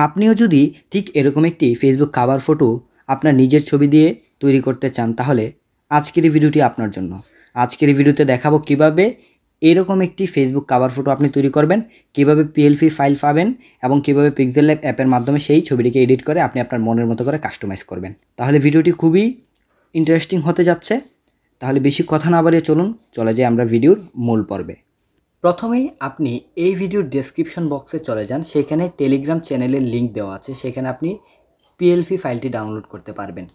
আপনিও যদি ঠিক এরকম একটি ফেসবুক কাভার ফটো আপনার নিজের ছবি দিয়ে তৈরি করতে চান তাহলে আজকের এই ভিডিওটি আপনার জন্য। আজকের এই ভিডিওতে দেখাবো কিভাবে এরকম একটি ফেসবুক কাভার ফটো আপনি তৈরি করবেন, কিভাবে পিএলপি ফাইল পাবেন এবং কিভাবে পিক্সেল ল্যাব অ্যাপের মাধ্যমে সেই ছবিটিকে এডিট করে আপনি আপনার মনের মতো করে কাস্টমাইজ করবেন। তাহলে ভিডিওটি খুবই ইন্টারেস্টিং হতে যাচ্ছে। তাহলে বেশি কথা না বাড়িয়ে চলে যাই আমরা ভিডিওর মূল পর্বে। প্রথমেই আপনি এই ভিডিওর ডেসক্রিপশন বক্সে চলে যান, সেখানে টেলিগ্রাম চ্যানেলের লিঙ্ক দেওয়া আছে, সেখানে আপনি পিএলপি ফাইলটি ডাউনলোড করতে পারবেন।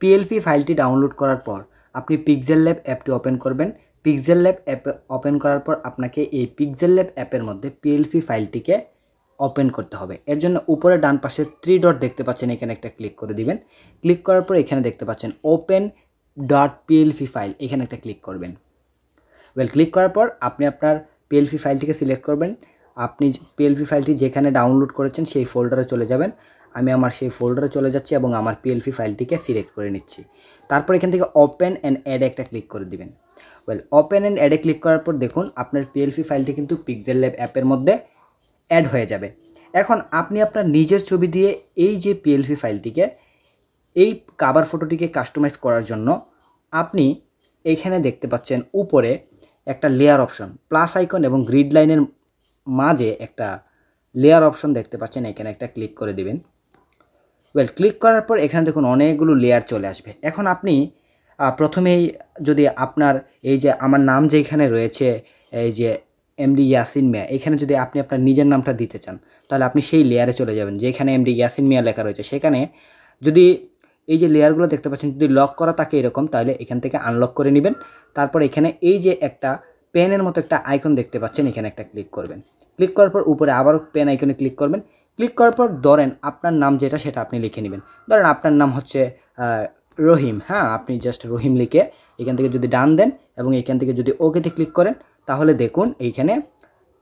পিএলপি ফাইলটি ডাউনলোড করার পর আপনি পিক্সেল ল্যাব অ্যাপটি ওপেন করবেন। পিক্সেল ল্যাব অ্যাপ ওপেন করার পর আপনাকে এই পিক্সেল ল্যাব অ্যাপের মধ্যে পিএলপি ফাইলটিকে ওপেন করতে হবে। এর জন্য উপরে ডান পাশে 3 ডট দেখতে পাচ্ছেন, এখানে একটা ক্লিক করে দিবেন। ক্লিক করার পর এখানে দেখতে পাচ্ছেন ওপেন ডট পিএলপি ফাইল, এখানে একটা ক্লিক করবেন। ক্লিক করার পর আপনি আপনার পিএলপি ফাইলটিকে সিলেক্ট করবেন। আপনি পিএলপি ফাইলটি যেখানে ডাউনলোড করেছেন সেই ফোল্ডারে চলে যাবেন। আমি আমার সেই ফোল্ডারে চলে যাচ্ছি এবং আমার পিএলপি ফাইলটিকে সিলেক্ট করে নিচ্ছি। তারপর এখান থেকে ওপেন অ্যান্ড অ্যাড একটা ক্লিক করে দিবেন। ওপেন অ্যান্ড অ্যাডে ক্লিক করার পর দেখুন আপনার পিএলপি ফাইলটি কিন্তু পিক্সেল ল্যাব অ্যাপের মধ্যে অ্যাড হয়ে যাবে। এখন আপনি আপনার নিজের ছবি দিয়ে এই যে পিএলপি ফাইলটিকে, এই কাভার ফটোটিকে কাস্টমাইজ করার জন্য আপনি এখানে দেখতে পাচ্ছেন উপরে একটা লেয়ার অপশন, প্লাস আইকন এবং গ্রিড লাইনের মাঝে একটা লেয়ার অপশন দেখতে পাচ্ছেন, এখানে একটা ক্লিক করে দিবেন। ক্লিক করার পর এখানে দেখুন অনেকগুলো লেয়ার চলে আসবে। এখন আপনি প্রথমেই যদি আপনার এই যে আমার নাম যেখানে রয়েছে, এই যে এমডি ইয়াসিন মিয়া, এখানে যদি আপনি আপনার নিজের নামটা দিতে চান তাহলে আপনি সেই লেয়ারে চলে যাবেন, যেখানে এমডি ইয়াসিন মিয়া লেখা রয়েছে। সেখানে যদি এই যে লেয়ারগুলো দেখতে পাচ্ছেন যদি লক করা থাকে এরকম, তাহলে এখান থেকে আনলক করে নেবেন। তারপর এখানে এই যে একটা পেনের মতো একটা আইকন দেখতে পাচ্ছেন, এখানে একটা ক্লিক করবেন। ক্লিক করার পর উপরে আবারও পেন আইকনে ক্লিক করবেন। ক্লিক করার পর ধরেন আপনার নাম যেটা সেটা আপনি লিখে নেবেন। ধরেন আপনার নাম হচ্ছে রহিম, হ্যাঁ, আপনি জাস্ট রহিম লিখে এখান থেকে যদি ডান দেন এবং এখান থেকে যদি ওকেতে ক্লিক করেন তাহলে দেখুন এইখানে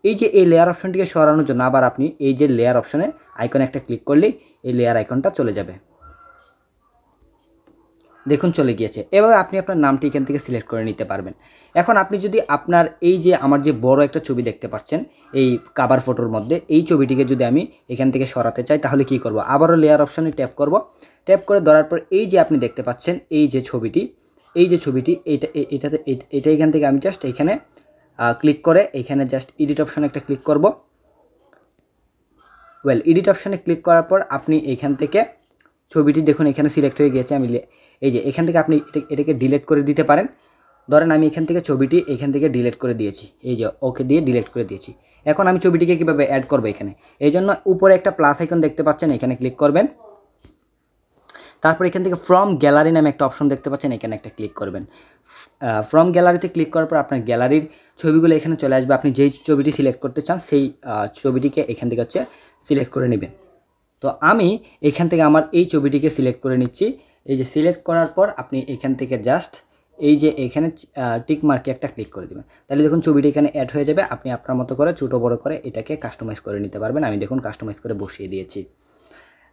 এই যে এই লেয়ার অপশনটিকে সরানোর জন্য আবার আপনি এই যে লেয়ার অপশনে আইকনে একটা ক্লিক করলেই এই লেয়ার আইকনটা চলে যাবে। দেখুন চলে গিয়েছে। এভাবে আপনি আপনার নামটি এখান থেকে সিলেক্ট করে নিতে পারবেন। এখন আপনি যদি আপনার এই যে আমার যে বড় একটা ছবি দেখতে পাচ্ছেন এই কাভার ফটোর মধ্যে, এই ছবিটিকে যদি আমি এখান থেকে সরাতে চাই তাহলে কি করব, আবারও লেয়ার অপশনে ট্যাপ করব। ট্যাপ করে ধরার পর এই যে আপনি দেখতে পাচ্ছেন এই যে ছবিটি এটা এখান থেকে আমি জাস্ট এখানে ক্লিক করে এখানে জাস্ট এডিট অপশনে একটা ক্লিক করব। এডিট অপশনে ক্লিক করার পর আপনি এখান থেকে ছবিটি দেখুন এখানে সিলেক্ট হয়ে গিয়েছে। আমি এই যে এখান থেকে আপনি এটাকে ডিলিট করে দিতে পারেন। ধরেন আমি এখান থেকে ছবিটি এখান থেকে ডিলিট করে দিয়েছি, এই যে ওকে দিয়ে ডিলিট করে দিয়েছি। এখন আমি ছবিটিকে কীভাবে অ্যাড করবো এখানে, এই জন্য উপরে একটা প্লাস আইকন দেখতে পাচ্ছেন, এখানে ক্লিক করবেন। তারপর এখান থেকে ফ্রম গ্যালারি নামে একটা অপশন দেখতে পাচ্ছেন, এখানে একটা ক্লিক করবেন। ফ্রম গ্যালারিতে ক্লিক করার পর আপনার গ্যালারির ছবিগুলো এখানে চলে আসবে। আপনি যেই ছবিটি সিলেক্ট করতে চান সেই ছবিটিকে এখান থেকে হচ্ছে সিলেক্ট করে নেবেন। তো আমি এখান থেকে আমার এই ছবিটিকে সিলেক্ট করে নিচ্ছি। এই যে সিলেক্ট করার পর আপনি এখান থেকে জাস্ট এই যে এখানে টিক মার্কে একটা ক্লিক করে দেবেন। তাহলে দেখুন ছবিটি এখানে অ্যাড হয়ে যাবে। আপনি আপনার মতো করে ছোটো বড়ো করে এটাকে কাস্টমাইজ করে নিতে পারবেন। আমি দেখুন কাস্টমাইজ করে বসিয়ে দিয়েছি।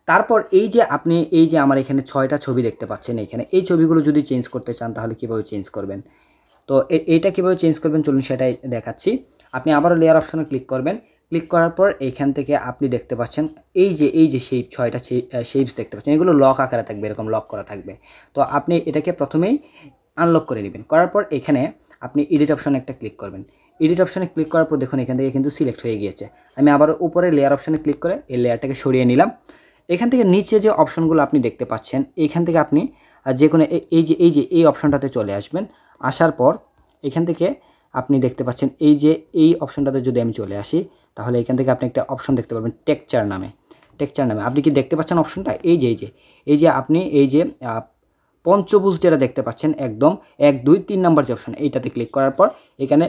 তারপর এই যে আপনি এই যে আমার এখানে 6টা ছবি দেখতে পাচ্ছেন, এখানে এই ছবিগুলো যদি চেঞ্জ করতে চান তাহলে কীভাবে চেঞ্জ করবেন, তো এইটা কীভাবে চেঞ্জ করবেন চলুন সেটাই দেখাচ্ছি। আপনি আবারও লেয়ার অপশনে ক্লিক করবেন। ক্লিক করার পর এখান থেকে আপনি দেখতে পাচ্ছেন এই যে শেপ 6টা শেপস দেখতে পাচ্ছেন, এগুলো লক আকারে থাকবে, এরকম লক করা থাকবে। তো আপনি এটাকে প্রথমেই আনলক করে নেবেন। করার পর এখানে আপনি এডিট অপশনে একটা ক্লিক করবেন। এডিট অপশনে ক্লিক করার পর দেখুন এখান থেকে কিন্তু সিলেক্ট হয়ে গিয়েছে। আমি আবার উপরে লেয়ার অপশনে ক্লিক করে এই লেয়ারটাকে সরিয়ে নিলাম। এখান থেকে নিচে যে অপশনগুলো আপনি দেখতে পাচ্ছেন এখান থেকে আপনি যে কোনো এই অপশনটাতে চলে আসবেন। আসার পর এখান থেকে আপনি দেখতে পাচ্ছেন এই অপশনটাতে যদি আমি চলে আসি তাহলে এখান থেকে আপনি একটা অপশন দেখতে পাবেন টেক্সচার নামে। আপনি কি দেখতে পাচ্ছেন অপশনটা, এই যে আপনি এই যে পঞ্চভুজ যেটা দেখতে পাচ্ছেন একদম 1 2 3 নম্বর যে অপশন, এইটাতে ক্লিক করার পর এখানে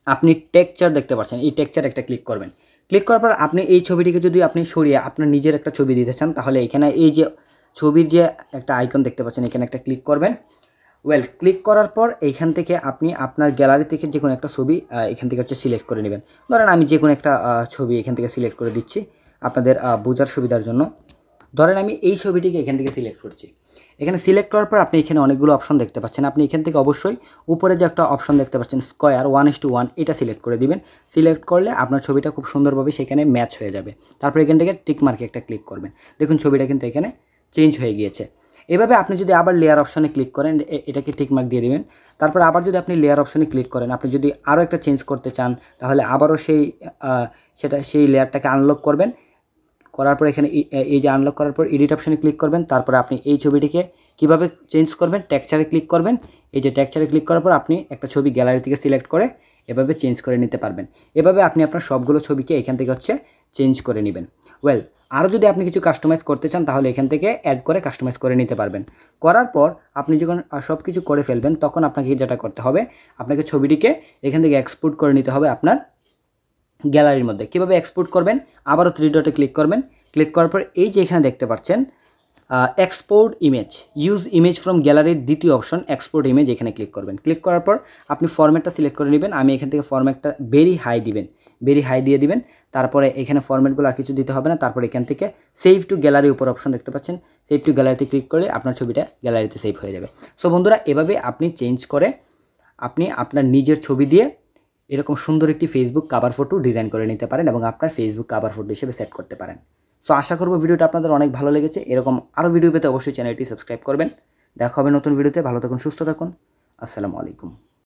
আপনি টেক্সচার দেখতে পাচ্ছেন, এই টেক্সচার একটা ক্লিক করবেন। ক্লিক করার পর আপনি এই ছবিটিকে যদি আপনি সরিয়ে আপনার নিজের একটা ছবি দিতে চান তাহলে এখানে এই যে ছবির যে একটা আইকন দেখতে পাচ্ছেন এখানে একটা ক্লিক করবেন। ক্লিক করার পর এইখান থেকে আপনি আপনার গ্যালারি থেকে যে কোনো একটা ছবি এখান থেকে হচ্ছে সিলেক্ট করে নেবেন। ধরেন আমি যে কোনো একটা ছবি এখান থেকে সিলেক্ট করে দিচ্ছি আপনাদের বোঝার সুবিধার জন্য। ধরেন আমি এই ছবিটিকে এখান থেকে সিলেক্ট করছি। এখানে সিলেক্ট করার পর আপনি এখানে অনেকগুলো অপশন দেখতে পাচ্ছেন। আপনি এখান থেকে অবশ্যই উপরে যে একটা অপশন দেখতে পাচ্ছেন স্কোয়ার 1:1, এটা সিলেক্ট করে দিবেন। সিলেক্ট করলে আপনার ছবিটা খুব সুন্দরভাবে সেখানে ম্যাচ হয়ে যাবে। তারপর এখান থেকে টিক মার্কে একটা ক্লিক করবেন। দেখুন ছবিটা কিন্তু এখানে চেঞ্জ হয়ে গিয়েছে। এভাবে আপনি যদি আবার লেয়ার অপশনে ক্লিক করেন, এটাকে টিক মার্ক দিয়ে দিবেন। তারপর আবার যদি আপনি লেয়ার অপশনে ক্লিক করেন, আপনি যদি আরও একটা চেঞ্জ করতে চান তাহলে আবারও সেই লেয়ারটাকে আনলক করবেন। করার পর এখানে এই যে আনলক করার পর এডিট অপশনে ক্লিক করবেন। তারপরে আপনি এই ছবিটিকে কীভাবে চেঞ্জ করবেন, টেক্সচারে ক্লিক করবেন। এই যে টেক্সচারে ক্লিক করার পর আপনি একটা ছবি গ্যালারি থেকে সিলেক্ট করে এভাবে চেঞ্জ করে নিতে পারবেন। এভাবে আপনি আপনার সবগুলো ছবিকে এখান থেকে চেঞ্জ করে নেবেন। আরও যদি আপনি কিছু কাস্টমাইজ করতে চান তাহলে এখান থেকে অ্যাড করে কাস্টমাইজ করে নিতে পারবেন। করার পর আপনি যখন সব কিছু করে ফেলবেন তখন আপনাকে যেটা করতে হবে, আপনাকে ছবিটিকে এখান থেকে এক্সপোর্ট করে নিতে হবে আপনার গ্যালারির মধ্যে। কীভাবে এক্সপোর্ট করবেন, আবারও 3 ডটে ক্লিক করবেন। ক্লিক করার পর এই যে এখানে দেখতে পাচ্ছেন export image, use image from গ্যালারির দ্বিতীয় অপশন এক্সপোর্ট ইমেজ, এখানে ক্লিক করবেন। ক্লিক করার পর আপনি ফরম্যাটটা সিলেক্ট করে নেবেন। আমি এখান থেকে ফরম্যাটটা ভেরি হাই দিয়ে দিবেন। তারপরে এখানে ফরম্যাটগুলো আর কিছু দিতে হবে না। তারপরে এখান থেকে সেভ টু গ্যালারি উপর অপশন দেখতে পাচ্ছেন, সেভ টু গ্যালারিতে ক্লিক করলে আপনার ছবিটা গ্যালারিতে সেভ হয়ে যাবে। সো বন্ধুরা, এভাবে আপনি চেঞ্জ করে আপনি আপনার নিজের ছবি দিয়ে এরকম সুন্দর একটি ফেসবুক কভার ফটো ডিজাইন করে নিতে পারেন এবং আপনার ফেসবুক কভার ফটো হিসেবে সেট করতে পারেন। সো আশা করব ভিডিওটা আপনাদের অনেক ভালো লেগেছে। এরকম আরও ভিডিও পেতে অবশ্যই চ্যানেলটি সাবস্ক্রাইব করবেন। দেখা হবে নতুন ভিডিওতে। ভালো থাকুন, সুস্থ থাকুন। আসসালামু আলাইকুম।